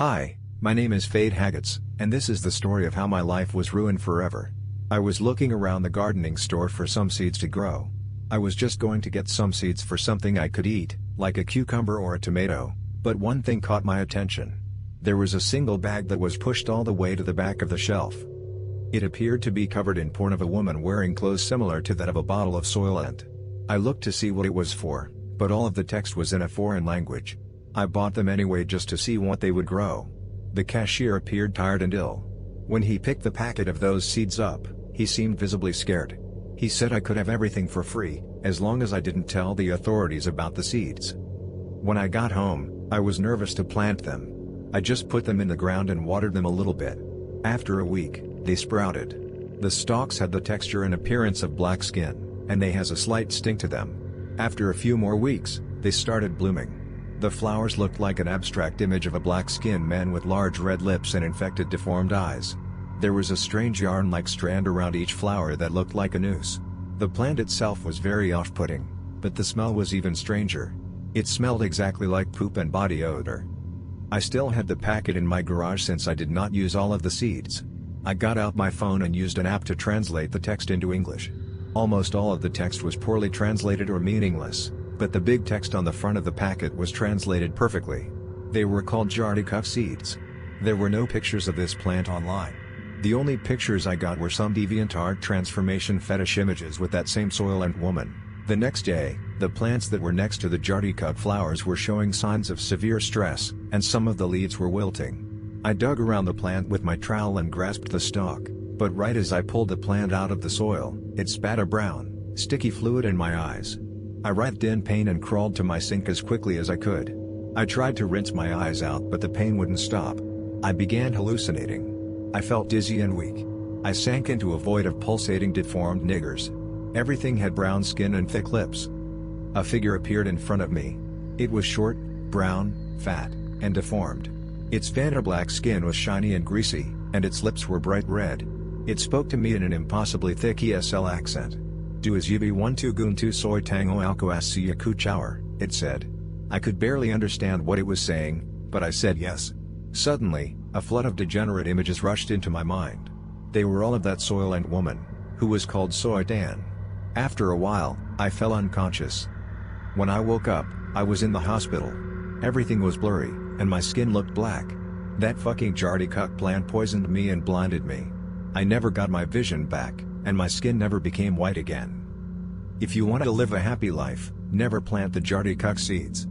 Hi, my name is Fade Haggots, and this is the story of how my life was ruined forever. I was looking around the gardening store for some seeds to grow. I was just going to get some seeds for something I could eat, like a cucumber or a tomato, but one thing caught my attention. There was a single bag that was pushed all the way to the back of the shelf. It appeared to be covered in porn of a woman wearing clothes similar to that of a bottle of soylent. I looked to see what it was for, but all of the text was in a foreign language. I bought them anyway just to see what they would grow. The cashier appeared tired and ill. When he picked the packet of those seeds up, he seemed visibly scared. He said I could have everything for free, as long as I didn't tell the authorities about the seeds. When I got home, I was nervous to plant them. I just put them in the ground and watered them a little bit. After a week, they sprouted. The stalks had the texture and appearance of black skin, and they has a slight sting to them. After a few more weeks, they started blooming. The flowers looked like an abstract image of a black-skinned man with large red lips and infected deformed eyes. There was a strange yarn-like strand around each flower that looked like a noose. The plant itself was very off-putting, but the smell was even stranger. It smelled exactly like poop and body odor. I still had the packet in my garage since I did not use all of the seeds. I got out my phone and used an app to translate the text into English. Almost all of the text was poorly translated or meaningless, but the big text on the front of the packet was translated perfectly. They were called jartycuck seeds. There were no pictures of this plant online. The only pictures I got were some DeviantArt transformation fetish images with that same soylent woman. The next day, the plants that were next to the jartycuck flowers were showing signs of severe stress, and some of the leaves were wilting. I dug around the plant with my trowel and grasped the stalk, but right as I pulled the plant out of the soil, it spat a brown, sticky fluid in my eyes. I writhed in pain and crawled to my sink as quickly as I could. I tried to rinse my eyes out but the pain wouldn't stop. I began hallucinating. I felt dizzy and weak. I sank into a void of pulsating deformed niggers. Everything had brown skin and thick lips. A figure appeared in front of me. It was short, brown, fat, and deformed. Its vanilla-black skin was shiny and greasy, and its lips were bright red. It spoke to me in an impossibly thick ESL accent. "Do as you want to goon to soy tango alco asiya kuchauer," it said. I could barely understand what it was saying, but I said yes. Suddenly, a flood of degenerate images rushed into my mind. They were all of that soylent woman, who was called Soy Tan. After a while, I fell unconscious. When I woke up, I was in the hospital. Everything was blurry, and my skin looked black. That fucking jartycuck plant poisoned me and blinded me. I never got my vision back, and my skin never became white again. If you want to live a happy life, never plant the jartycuck seeds.